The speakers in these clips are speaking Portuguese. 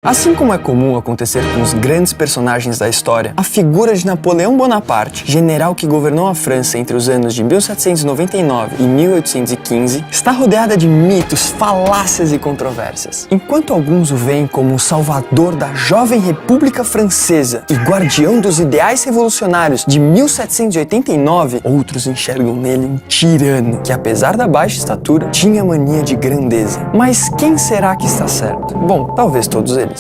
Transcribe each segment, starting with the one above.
Assim como é comum acontecer com os grandes personagens da história, a figura de Napoleão Bonaparte, general que governou a França entre os anos de 1799 e 1815, está rodeada de mitos, falácias e controvérsias. Enquanto alguns o veem como o salvador da jovem República Francesa e guardião dos ideais revolucionários de 1789, outros enxergam nele um tirano que, apesar da baixa estatura, tinha mania de grandeza. Mas quem será que está certo? Bom, talvez todos eles.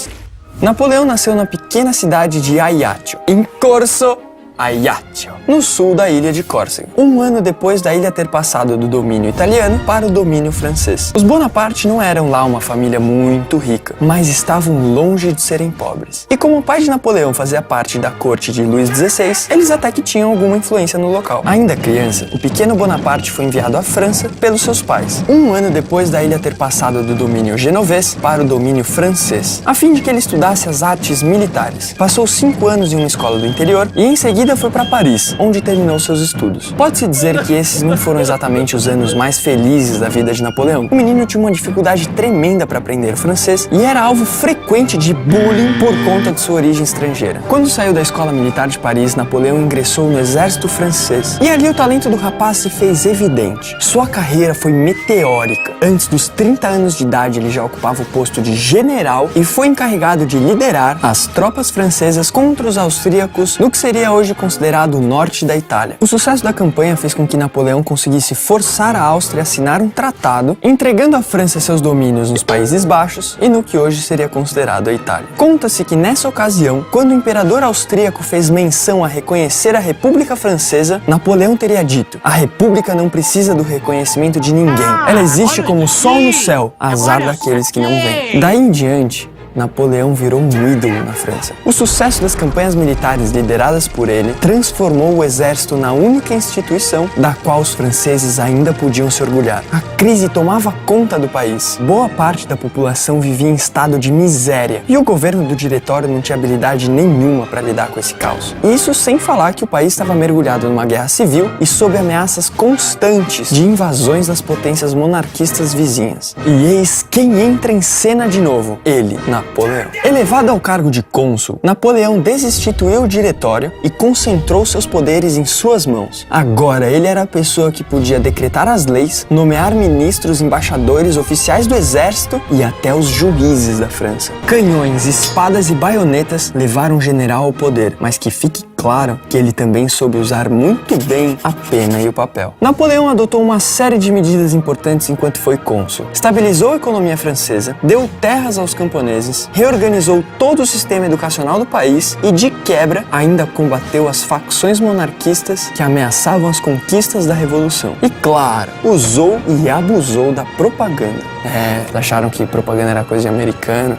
Napoleão nasceu na pequena cidade de Ajaccio, em Corso Ajaccio, no sul da ilha de Córcega, um ano depois da ilha ter passado do domínio italiano para o domínio francês. Os Bonaparte não eram lá uma família muito rica, mas estavam longe de serem pobres. E como o pai de Napoleão fazia parte da corte de Luís XVI, eles até que tinham alguma influência no local. Ainda criança, o pequeno Bonaparte foi enviado à França pelos seus pais, um ano depois da ilha ter passado do domínio genovês para o domínio francês, a fim de que ele estudasse as artes militares. Passou 5 anos em uma escola do interior e em seguida foi para Paris, onde terminou seus estudos. Pode-se dizer que esses não foram exatamente os anos mais felizes da vida de Napoleão. O menino tinha uma dificuldade tremenda para aprender francês e era alvo frequente de bullying por conta de sua origem estrangeira. Quando saiu da escola militar de Paris, Napoleão ingressou no exército francês. E ali o talento do rapaz se fez evidente. Sua carreira foi meteórica. Antes dos 30 anos de idade, ele já ocupava o posto de general e foi encarregado de liderar as tropas francesas contra os austríacos no que seria hoje considerado o norte da Itália. O sucesso da campanha fez com que Napoleão conseguisse forçar a Áustria a assinar um tratado, entregando à França seus domínios nos Países Baixos e no que hoje seria considerado a Itália. Conta-se que nessa ocasião, quando o imperador austríaco fez menção a reconhecer a República Francesa, Napoleão teria dito: a República não precisa do reconhecimento de ninguém. Ela existe como o sol no céu, azar daqueles que não vêm. Daí em diante, Napoleão virou um ídolo na França. O sucesso das campanhas militares lideradas por ele transformou o exército na única instituição da qual os franceses ainda podiam se orgulhar. A crise tomava conta do país. Boa parte da população vivia em estado de miséria e o governo do diretório não tinha habilidade nenhuma para lidar com esse caos. Isso sem falar que o país estava mergulhado numa guerra civil e sob ameaças constantes de invasões das potências monarquistas vizinhas. E eis quem entra em cena de novo, ele, Napoleão. Elevado ao cargo de cônsul, Napoleão desinstituiu o diretório e concentrou seus poderes em suas mãos. Agora ele era a pessoa que podia decretar as leis, nomear ministros, embaixadores, oficiais do exército e até os juízes da França. Canhões, espadas e baionetas levaram o general ao poder, mas que fique claro que ele também soube usar muito bem a pena e o papel. Napoleão adotou uma série de medidas importantes enquanto foi cônsul. Estabilizou a economia francesa, deu terras aos camponeses, reorganizou todo o sistema educacional do país e, de quebra, ainda combateu as facções monarquistas que ameaçavam as conquistas da Revolução. E, claro, usou e abusou da propaganda. Acharam que propaganda era coisa de americano.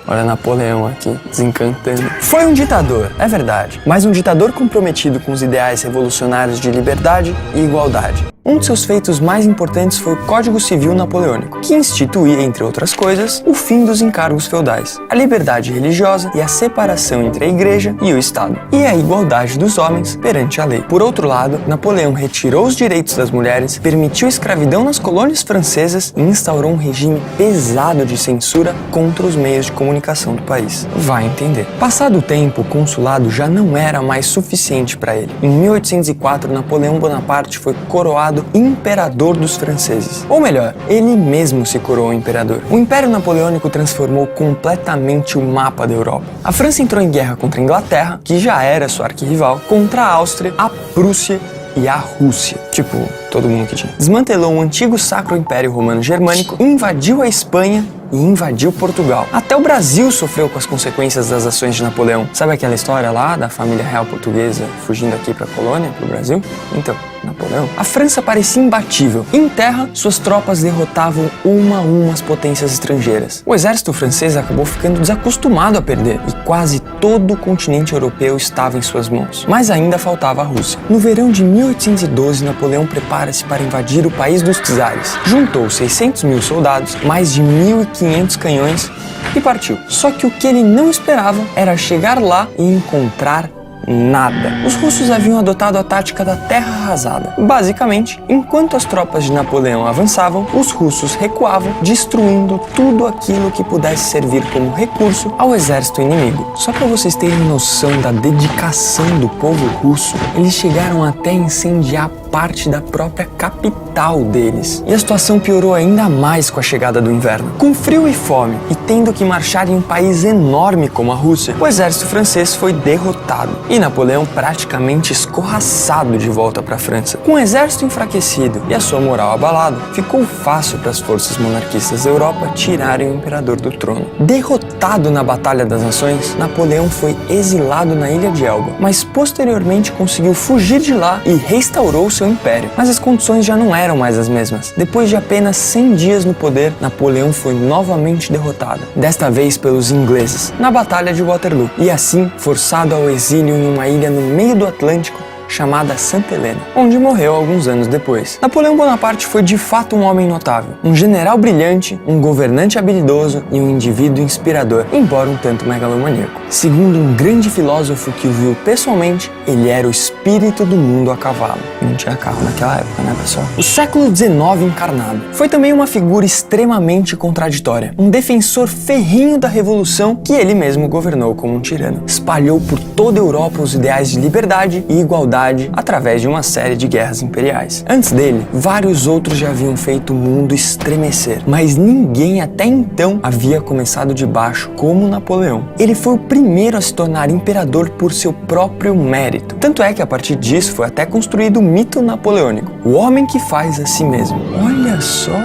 Olha Napoleão aqui, desencantando. Foi um ditador, é verdade, mas um ditador comprometido com os ideais revolucionários de liberdade e igualdade. Um de seus feitos mais importantes foi o Código Civil Napoleônico, que instituía, entre outras coisas, o fim dos encargos feudais, a liberdade religiosa e a separação entre a Igreja e o Estado, e a igualdade dos homens perante a lei. Por outro lado, Napoleão retirou os direitos das mulheres, permitiu a escravidão nas colônias francesas e instaurou um regime pesado de censura contra os meios de comunicação do país. Vai entender. Passado o tempo, o consulado já não era mais suficiente para ele. Em 1804, Napoleão Bonaparte foi coroado imperador dos franceses. Ou melhor, ele mesmo se coroou imperador. O Império Napoleônico transformou completamente o mapa da Europa. A França entrou em guerra contra a Inglaterra, que já era sua arquirrival, contra a Áustria, a Prússia e a Rússia. Tipo, todo mundo que tinha. Desmantelou o antigo Sacro Império Romano Germânico, invadiu a Espanha e invadiu Portugal. Até o Brasil sofreu com as consequências das ações de Napoleão. Sabe aquela história lá da família real portuguesa fugindo aqui para a colônia, para o Brasil? Então, Napoleão. A França parecia imbatível. Em terra, suas tropas derrotavam uma a uma as potências estrangeiras. O exército francês acabou ficando desacostumado a perder e quase todo o continente europeu estava em suas mãos. Mas ainda faltava a Rússia. No verão de 1812, Napoleão prepara-se para invadir o país dos czares. Juntou 600 mil soldados, mais de 1.500 canhões e partiu. Só que o que ele não esperava era chegar lá e encontrar Nada. Os russos haviam adotado a tática da terra arrasada. Basicamente, enquanto as tropas de Napoleão avançavam, os russos recuavam, destruindo tudo aquilo que pudesse servir como recurso ao exército inimigo. Só para vocês terem noção da dedicação do povo russo, eles chegaram até a incendiar parte da própria capital deles. E a situação piorou ainda mais com a chegada do inverno. Com frio e fome, e tendo que marchar em um país enorme como a Rússia, o exército francês foi derrotado e Napoleão praticamente escorraçado de volta para a França. Com o exército enfraquecido e a sua moral abalada, ficou fácil para as forças monarquistas da Europa tirarem o imperador do trono. Derrotado na Batalha das Nações, Napoleão foi exilado na Ilha de Elba, mas posteriormente conseguiu fugir de lá e restaurou seu império. Mas as condições já não eram mais as mesmas. Depois de apenas 100 dias no poder, Napoleão foi novamente derrotado, desta vez pelos ingleses, na Batalha de Waterloo, e assim forçado ao exílio em uma ilha no meio do Atlântico chamada Santa Helena, onde morreu alguns anos depois. Napoleão Bonaparte foi de fato um homem notável, um general brilhante, um governante habilidoso e um indivíduo inspirador, embora um tanto megalomaníaco. Segundo um grande filósofo que o viu pessoalmente, ele era o espírito do mundo a cavalo. Não tinha carro naquela época, né, pessoal? O século XIX encarnado. Foi também uma figura extremamente contraditória, um defensor ferrenho da revolução que ele mesmo governou como um tirano. Espalhou por toda a Europa os ideais de liberdade e igualdade através de uma série de guerras imperiais. Antes dele, vários outros já haviam feito o mundo estremecer, mas ninguém até então havia começado de baixo como Napoleão. Ele foi o primeiro a se tornar imperador por seu próprio mérito. Tanto é que a partir disso foi até construído o mito napoleônico, o homem que faz a si mesmo. Olha só!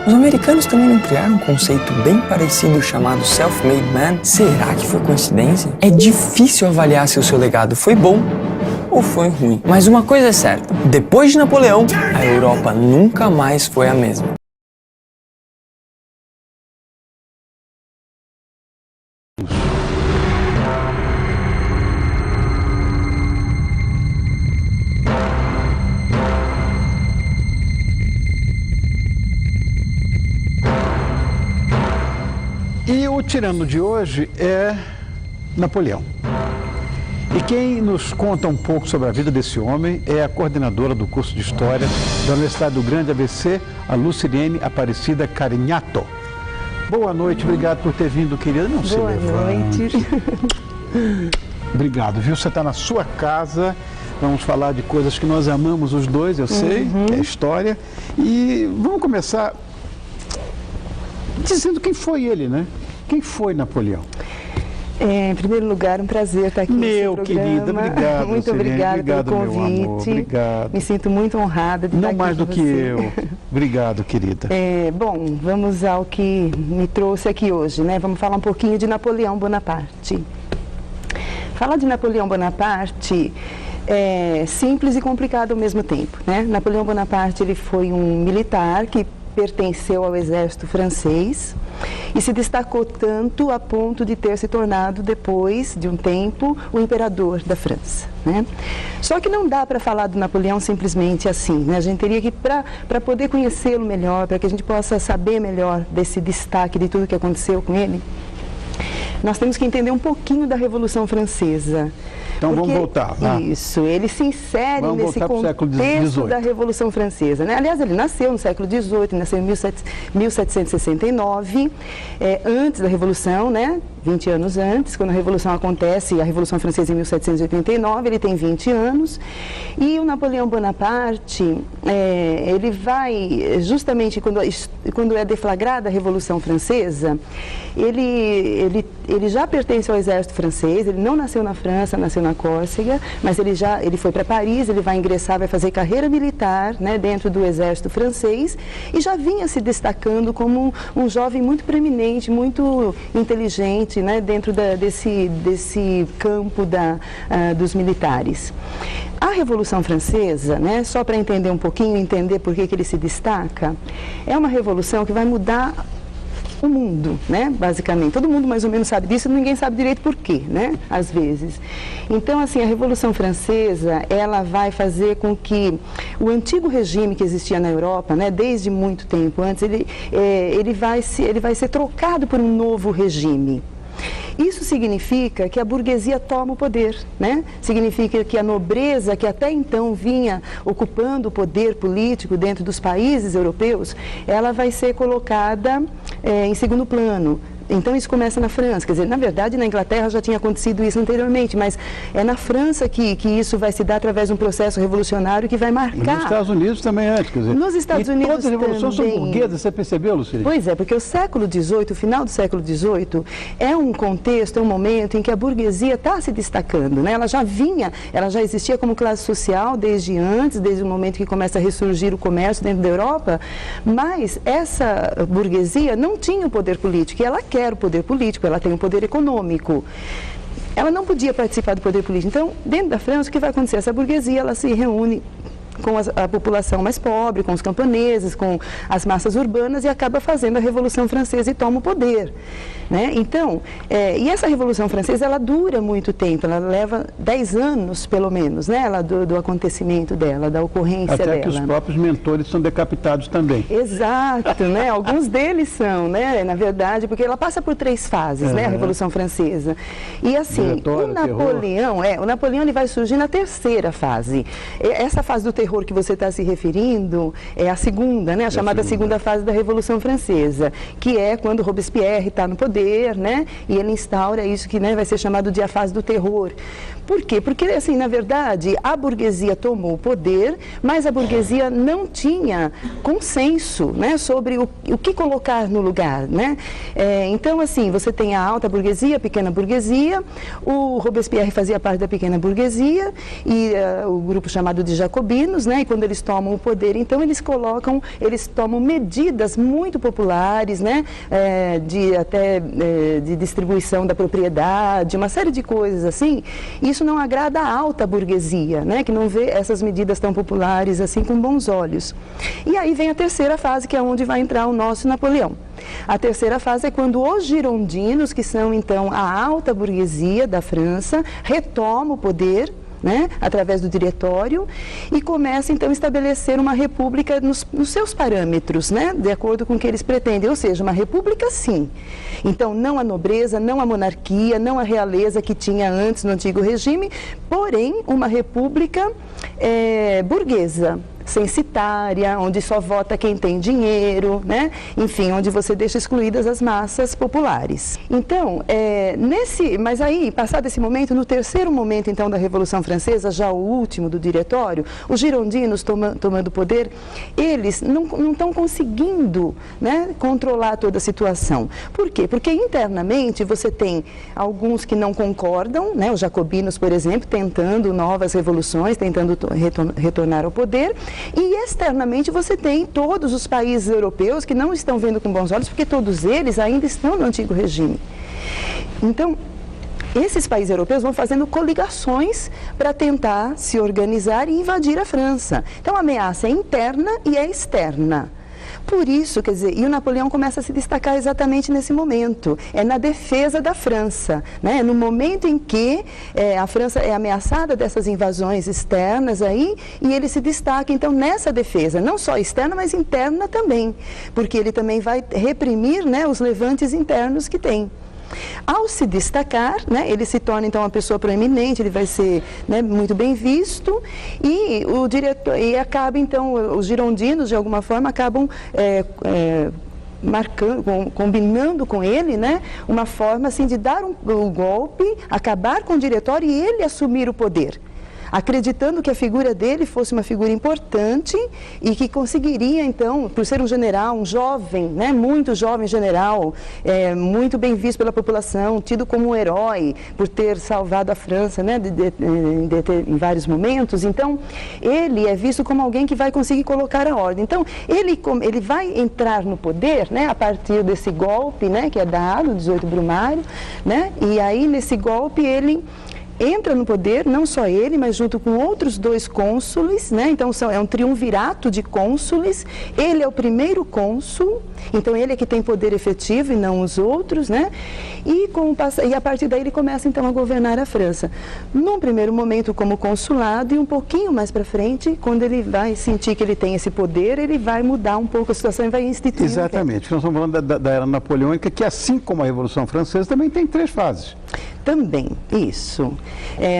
Os americanos também não criaram um conceito bem parecido chamado self-made man? Será que foi coincidência? É difícil avaliar se o seu legado foi bom ou foi ruim. Mas uma coisa é certa, depois de Napoleão, a Europa nunca mais foi a mesma. E o tirano de hoje é Napoleão. E quem nos conta um pouco sobre a vida desse homem é a coordenadora do curso de História da Universidade do Grande ABC, a Lucilene Aparecida Carinhato. Boa noite, obrigado por ter vindo, querida. Não se levante. Boa noite. Obrigado, viu? Você está na sua casa, vamos falar de coisas que nós amamos os dois, eu sei, é história. E vamos começar dizendo quem foi ele, né? Quem foi Napoleão? Em primeiro lugar, um prazer estar aqui meu nesse programa. Querida, obrigado. Muito obrigada pelo convite. Meu amor, obrigado. Me sinto muito honrada de estar aqui com você. Não mais do que eu. Obrigado, querida. Bom, vamos ao que me trouxe aqui hoje, né? Vamos falar um pouquinho de Napoleão Bonaparte. Falar de Napoleão Bonaparte é simples e complicado ao mesmo tempo, né? Napoleão Bonaparte, ele foi um militar que pertenceu ao exército francês e se destacou tanto a ponto de ter se tornado, depois de um tempo, o imperador da França, né? Só que não dá para falar do Napoleão simplesmente assim, né? A gente teria que, para poder conhecê-lo melhor, para que a gente possa saber melhor desse destaque de tudo que aconteceu com ele, nós temos que entender um pouquinho da Revolução Francesa. Então vamos voltar. Isso, ele se insere nesse contexto da Revolução Francesa, né? Aliás, ele nasceu no século XVIII, nasceu em 1769, antes da Revolução, né? 20 anos antes, quando a Revolução acontece, a Revolução Francesa em 1789, ele tem 20 anos. E o Napoleão Bonaparte, ele vai, justamente quando é deflagrada a Revolução Francesa, ele já pertence ao exército francês, ele não nasceu na França, nasceu na Córcega, mas ele foi para Paris, ele vai ingressar, vai fazer carreira militar, né, dentro do exército francês, e já vinha se destacando como um jovem muito preeminente, muito inteligente, né, dentro desse campo dos militares. A Revolução Francesa, né, só para entender um pouquinho, entender por que ele se destaca, é uma revolução que vai mudar o mundo, né, basicamente. Todo mundo mais ou menos sabe disso, ninguém sabe direito por quê, né, às vezes. Então, assim, a Revolução Francesa, ela vai fazer com que o antigo regime que existia na Europa, né, desde muito tempo antes, ele vai ser trocado por um novo regime. Isso significa que a burguesia toma o poder, né? Significa que a nobreza, que até então vinha ocupando o poder político dentro dos países europeus, ela vai ser colocada em segundo plano. Então isso começa na França, quer dizer, na verdade na Inglaterra já tinha acontecido isso anteriormente, mas é na França que isso vai se dar através de um processo revolucionário que vai marcar. Nos Estados Unidos também antes, quer dizer. Nos Estados Unidos todas as revoluções também. são burguesas, você percebeu, Lucília? Pois é, porque o século XVIII, o final do século XVIII, é um contexto, é um momento em que a burguesia está se destacando, né? Ela já existia como classe social desde o momento que começa a ressurgir o comércio dentro da Europa, mas essa burguesia não tinha o poder político, e ela quer o poder político, ela tem o poder econômico. Ela não podia participar do poder político. Então, dentro da França, o que vai acontecer? Essa burguesia, ela se reúne com a população mais pobre, com os camponeses, com as massas urbanas e acaba fazendo a Revolução Francesa e toma o poder, né? Então, e essa Revolução Francesa, ela dura muito tempo, ela leva 10 anos, pelo menos, né? Do acontecimento dela, da ocorrência dela. Até que os próprios mentores são decapitados também. Exato, né? Alguns deles são, né? Na verdade, porque ela passa por 3 fases, né? A Revolução Francesa. E assim, o Napoleão ele vai surgir na 3ª fase. Essa fase do terror que você está se referindo é a segunda, né? A chamada segunda fase da Revolução Francesa, que é quando Robespierre está no poder, né? E ele instaura isso que, né, vai ser chamado de a fase do terror. Por quê? Porque, assim, na verdade, a burguesia tomou o poder, mas a burguesia não tinha consenso, né, sobre o que colocar no lugar, né? Então, assim, você tem a alta burguesia, a pequena burguesia, o Robespierre fazia parte da pequena burguesia e o grupo chamado de jacobinos, né? E quando eles tomam o poder, então eles tomam medidas muito populares, né? De distribuição da propriedade, uma série de coisas assim. Isso não agrada a alta burguesia, né? Que não vê essas medidas tão populares assim com bons olhos. E aí vem a 3ª fase, que é onde vai entrar o nosso Napoleão. A 3ª fase é quando os girondinos, que são então a alta burguesia da França, retomam o poder, né, através do diretório, e começa então a estabelecer uma república nos seus parâmetros, né, de acordo com o que eles pretendem, ou seja, uma república sim. Então, não a nobreza, não a monarquia, não a realeza que tinha antes no antigo regime, porém uma república burguesa, censitária, onde só vota quem tem dinheiro, né? Enfim, onde você deixa excluídas as massas populares. Então, mas aí, passado esse momento, no 3º momento, então, da Revolução Francesa, já o último do diretório, os girondinos tomando o poder, eles não estão conseguindo, né, controlar toda a situação. Por quê? Porque internamente você tem alguns que não concordam, né? Os jacobinos, por exemplo, tentando novas revoluções, tentando retornar ao poder. E externamente você tem todos os países europeus que não estão vendo com bons olhos, porque todos eles ainda estão no antigo regime. Então, esses países europeus vão fazendo coligações para tentar se organizar e invadir a França. Então, a ameaça é interna e é externa. Por isso, quer dizer, e o Napoleão começa a se destacar exatamente nesse momento, na defesa da França, né? No momento em que a França é ameaçada dessas invasões externas aí, e ele se destaca então nessa defesa, não só externa, mas interna também, porque ele também vai reprimir, né, os levantes internos que tem. Ao se destacar, né, ele se torna então uma pessoa proeminente, ele vai ser, né, muito bem visto, e acaba então, os girondinos de alguma forma acabam combinando com ele, né, uma forma assim de dar um golpe, acabar com o diretório e ele assumir o poder, acreditando que a figura dele fosse uma figura importante e que conseguiria, então, por ser um general, um jovem, né, muito jovem general, muito bem visto pela população, tido como um herói por ter salvado a França, né, em vários momentos. Então, ele é visto como alguém que vai conseguir colocar a ordem. Então, ele vai entrar no poder, né, a partir desse golpe, né, que é dado, 18 Brumário, né, e aí nesse golpe ele entra no poder, não só ele, mas junto com outros 2 cônsules, né? Então é um triunvirato de cônsules. Ele é o primeiro cônsul, então ele é que tem poder efetivo e não os outros, né? E a partir daí ele começa então a governar a França. Num primeiro momento como consulado, e um pouquinho mais para frente, quando ele vai sentir que ele tem esse poder, ele vai mudar um pouco a situação e vai instituir. Exatamente. Nós estamos falando da era napoleônica, que assim como a Revolução Francesa também tem 3 fases. Também, isso.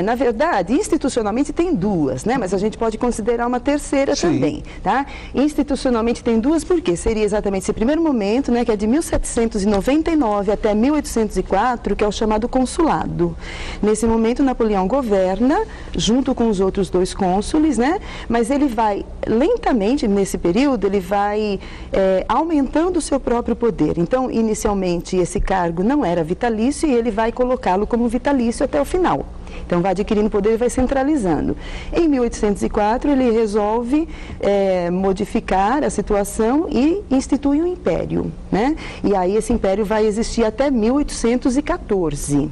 Na verdade, institucionalmente tem 2, né? Mas a gente pode considerar uma terceira também, tá? Institucionalmente tem 2, porque seria exatamente esse primeiro momento, né? Que é de 1799 até 1804, que é o chamado consulado. Nesse momento, Napoleão governa, junto com os outros 2 cônsules, né? Mas ele vai, lentamente, nesse período, ele vai aumentando o seu próprio poder. Então, inicialmente, esse cargo não era vitalício e ele vai colocá-lo como vitalício até o final. Então, vai adquirindo poder e vai centralizando. Em 1804, ele resolve modificar a situação e institui um império, né? E aí esse império vai existir até 1814.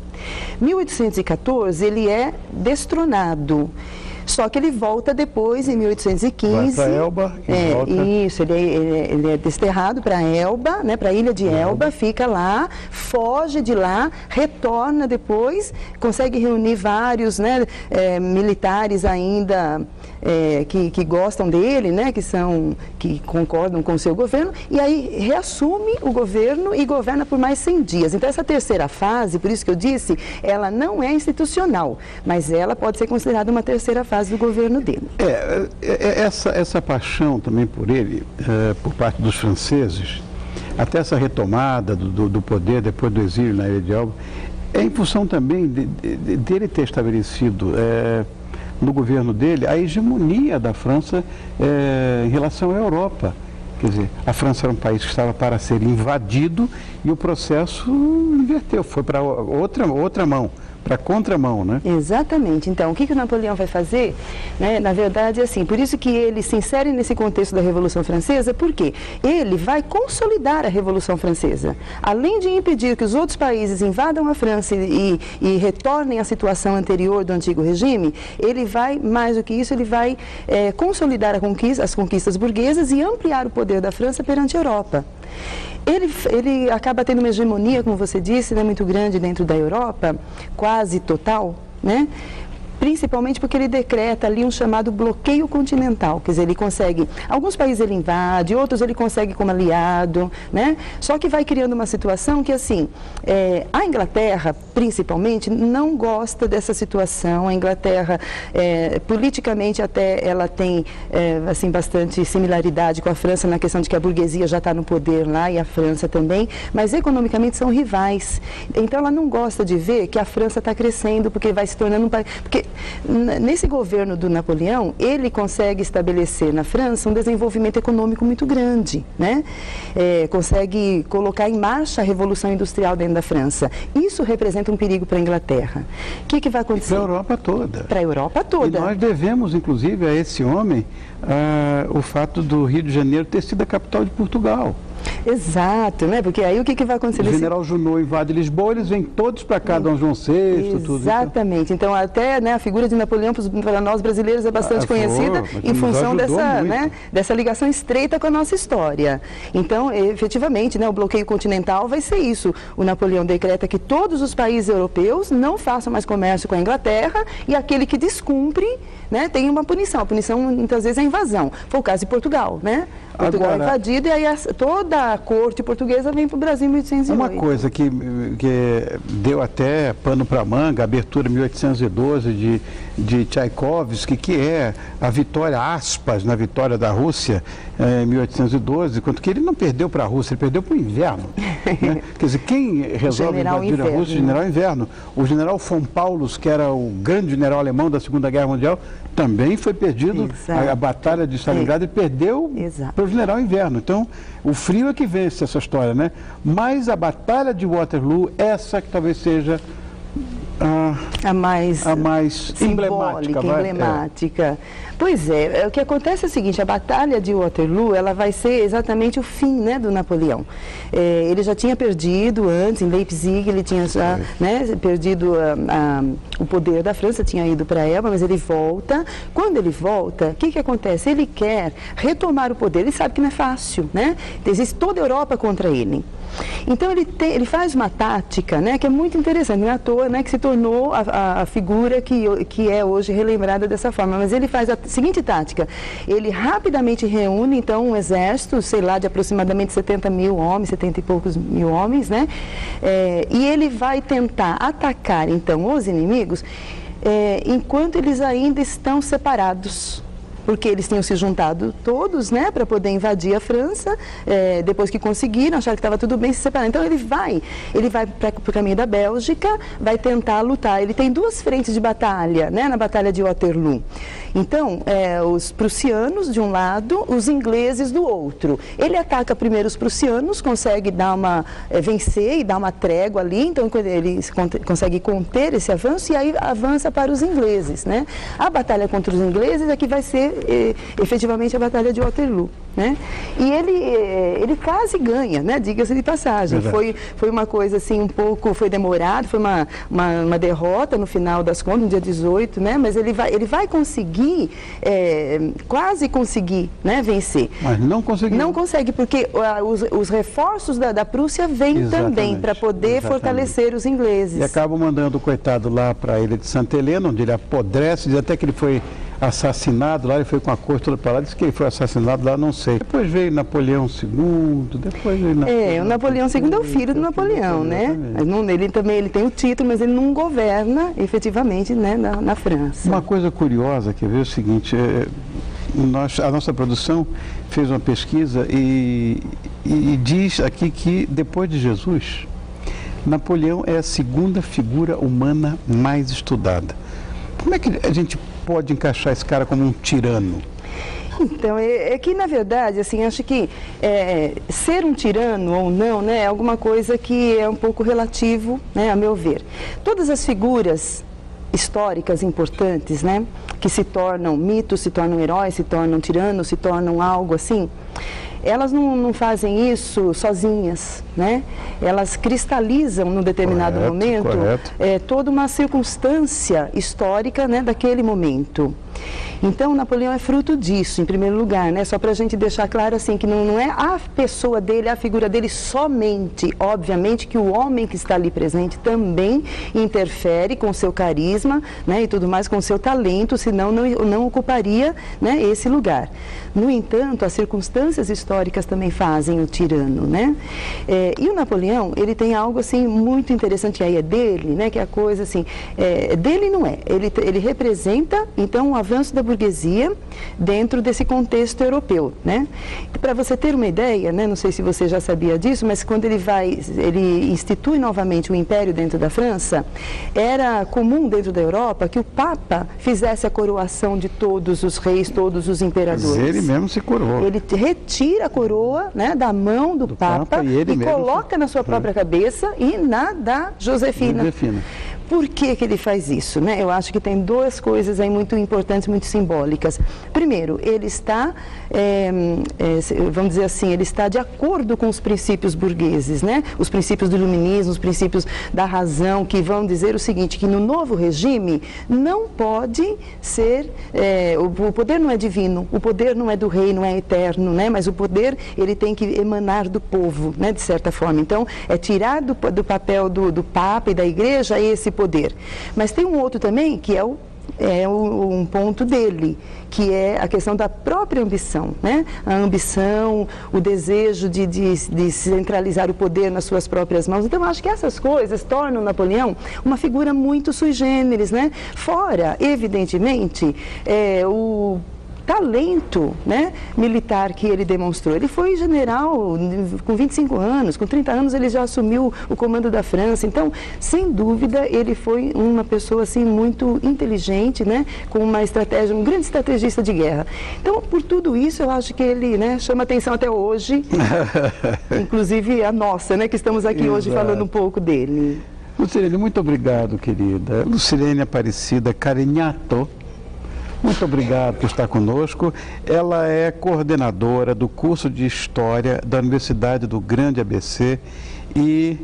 1814, ele é destronado. Só que ele volta depois, em 1815. Vai para Elba e volta. Isso, ele é desterrado para Elba, né, para a ilha de Elba, fica lá, foge de lá, retorna depois, consegue reunir vários, né, militares ainda que gostam dele, né, que concordam com o seu governo, e aí reassume o governo e governa por mais 100 dias. Então, essa terceira fase, por isso que eu disse, ela não é institucional, mas ela pode ser considerada uma terceira fase do governo dele. Essa paixão também por ele, por parte dos franceses, até essa retomada do poder depois do exílio na ilha de Elba, é em função também dele ter estabelecido no governo dele a hegemonia da França em relação à Europa. Quer dizer, a França era um país que estava para ser invadido e o processo inverteu, foi para outra mão, para a contramão, né? Exatamente. Então, o que o Napoleão vai fazer? Né? Na verdade, assim, por isso que ele se insere nesse contexto da Revolução Francesa, porque ele vai consolidar a Revolução Francesa. Além de impedir que os outros países invadam a França e retornem à situação anterior do antigo regime, ele vai, mais do que isso, ele vai consolidar as conquistas burguesas e ampliar o poder da França perante a Europa. Ele acaba tendo uma hegemonia, como você disse, né, muito grande dentro da Europa, quase total, né? Principalmente porque ele decreta ali um chamado bloqueio continental, quer dizer, ele consegue, alguns países ele invade, outros ele consegue como aliado, né? Só que vai criando uma situação que, assim, a Inglaterra, principalmente, não gosta dessa situação. A Inglaterra, politicamente até, ela tem, assim, bastante similaridade com a França na questão de que a burguesia já está no poder lá e a França também, mas economicamente são rivais. Então, ela não gosta de ver que a França está crescendo, porque vai se tornando um país... Porque nesse governo do Napoleão, ele consegue estabelecer na França um desenvolvimento econômico muito grande, né? Consegue colocar em marcha a Revolução Industrial dentro da França. Isso representa um perigo para a Inglaterra. O que vai acontecer? Para a Europa toda. Para a Europa toda. E nós devemos, inclusive, a esse homem o fato do Rio de Janeiro ter sido a capital de Portugal. Exato, né? Porque aí o que vai acontecer? O general Junot invade Lisboa, eles vêm todos para cá, Dom João VI, tudo. Exatamente. Então, até, né, a figura de Napoleão para nós brasileiros é bastante conhecida em função dessa ligação estreita com a nossa história. Então, efetivamente, né, o bloqueio continental vai ser isso. O Napoleão decreta que todos os países europeus não façam mais comércio com a Inglaterra e aquele que descumpre, né, tem uma punição. A punição, muitas vezes, é a invasão. Foi o caso de Portugal, né? Portugal é invadido e aí toda a corte portuguesa vem para o Brasil em 1808. Uma coisa que deu até pano para manga, a abertura 1812 de Tchaikovsky, que é a vitória, aspas, na vitória da Rússia em 1812, quanto que ele não perdeu para a Rússia, ele perdeu para o inverno. Né? Quer dizer, quem resolve invadir a Rússia? O general Inverno. O general von Paulus, que era o grande general alemão da Segunda Guerra Mundial, também foi perdido. A batalha de Stalingrado e perdeu para o general Inverno. Então, o frio é que vence essa história, né? Mas a batalha de Waterloo, essa que talvez seja a mais emblemática. emblemática. Pois é, o que acontece é o seguinte, a Batalha de Waterloo, ela vai ser exatamente o fim, né, do Napoleão. Ele já tinha perdido antes, em Leipzig, ele tinha já, né, perdido o poder da França, tinha ido para Elba, mas ele volta. Quando ele volta, o que acontece? Ele quer retomar o poder, ele sabe que não é fácil, né? Existe toda a Europa contra ele. Então ele faz uma tática, né, que é muito interessante, não é à toa, né, que se tornou a figura que é hoje relembrada dessa forma, mas ele faz a seguinte tática: ele rapidamente reúne então um exército, sei lá, de aproximadamente 70 mil homens, 70 e poucos mil homens, né, e ele vai tentar atacar então os inimigos enquanto eles ainda estão separados. Porque eles tinham se juntado todos, né, para poder invadir a França, depois que conseguiram, acharam que estava tudo bem, se separaram. Então ele vai para o caminho da Bélgica, vai tentar lutar. Ele tem duas frentes de batalha, né, na Batalha de Waterloo. Então, os prussianos de um lado, os ingleses do outro. Ele ataca primeiro os prussianos, consegue vencer e dar uma trégua ali, então ele consegue conter esse avanço e aí avança para os ingleses, né. A batalha contra os ingleses é que vai ser efetivamente a Batalha de Waterloo, né? E ele quase ganha, né? Diga-se de passagem. Foi uma coisa assim um pouco, foi demorado, foi uma derrota no final das contas, no dia 18, né? Mas ele vai conseguir, quase conseguir, né, vencer. Mas não conseguiu. Não consegue, porque os reforços da Prússia vêm também para poder fortalecer os ingleses. E acabam mandando o coitado lá para a ilha de Santa Helena, onde ele apodrece, diz até que ele foi assassinado lá, ele foi com a corte toda para lá, disse que ele foi assassinado lá, não sei. Depois veio Napoleão II, depois veio Napoleão... o Napoleão II é o filho do Napoleão, né? Ele tem o título, mas ele não governa efetivamente, né, na França. Uma coisa curiosa, quer ver o seguinte, a nossa produção fez uma pesquisa e diz aqui que depois de Jesus, Napoleão é a segunda figura humana mais estudada. Como é que a gente pode encaixar esse cara como um tirano? Então, é que, na verdade, assim, acho que ser um tirano ou não, né, é alguma coisa que é um pouco relativo, né, a meu ver. Todas as figuras históricas importantes, né, que se tornam mitos, se tornam heróis, se tornam tiranos, se tornam algo assim, elas não fazem isso sozinhas, né? Elas cristalizam num determinado momento toda uma circunstância histórica, né, daquele momento. Então, Napoleão é fruto disso, em primeiro lugar, né? Só para a gente deixar claro assim, que não é a pessoa dele, a figura dele somente. Obviamente que o homem que está ali presente também interfere com o seu carisma, né, e tudo mais, com o seu talento, senão não ocuparia, né, esse lugar. No entanto, as circunstâncias históricas também fazem o tirano, né? E o Napoleão, ele tem algo assim muito interessante, aí é dele, né, que é a coisa assim, dele não é. Ele representa, então, o avanço da burguesia dentro desse contexto europeu, né? Para você ter uma ideia, né, não sei se você já sabia disso, mas quando ele institui novamente o império dentro da França, era comum dentro da Europa que o Papa fizesse a coroação de todos os reis, todos os imperadores. Mas ele mesmo se coroou. Ele retira a coroa, né, da mão do Papa e coloca na sua própria cabeça e na da Josefina. Por que ele faz isso, né? Eu acho que tem duas coisas aí muito importantes, muito simbólicas. Primeiro, ele está, vamos dizer assim, ele está de acordo com os princípios burgueses, né? Os princípios do iluminismo, os princípios da razão, que vão dizer o seguinte, que no novo regime não pode ser, o poder não é divino, o poder não é do rei, não é eterno, né? Mas o poder, ele tem que emanar do povo, né? De certa forma. Então, é tirar do papel do Papa e da Igreja esse poder. Mas tem um outro também, que é um ponto dele, que é a questão da própria ambição, né? A ambição, o desejo de centralizar o poder nas suas próprias mãos. Então, acho que essas coisas tornam Napoleão uma figura muito sui generis, né? Fora, evidentemente, o talento, né, militar que ele demonstrou. Ele foi general com 25 anos, com 30 anos ele já assumiu o comando da França. Então, sem dúvida, ele foi uma pessoa assim muito inteligente, né, com uma estratégia, um grande estrategista de guerra. Então, por tudo isso, eu acho que ele, né, chama atenção até hoje, inclusive a nossa, né, que estamos aqui hoje falando um pouco dele. Lucilene, muito obrigado, querida. Lucilene Aparecida Carinhato, muito obrigado por estar conosco. Ela é coordenadora do curso de História da Universidade do Grande ABC e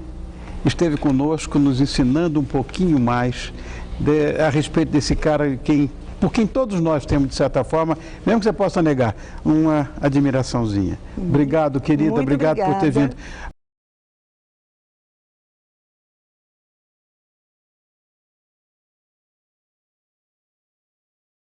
esteve conosco nos ensinando um pouquinho mais a respeito desse cara por quem todos nós temos, de certa forma, mesmo que você possa negar, uma admiraçãozinha. Obrigado, querida. Muito obrigado por ter obrigada. vindo.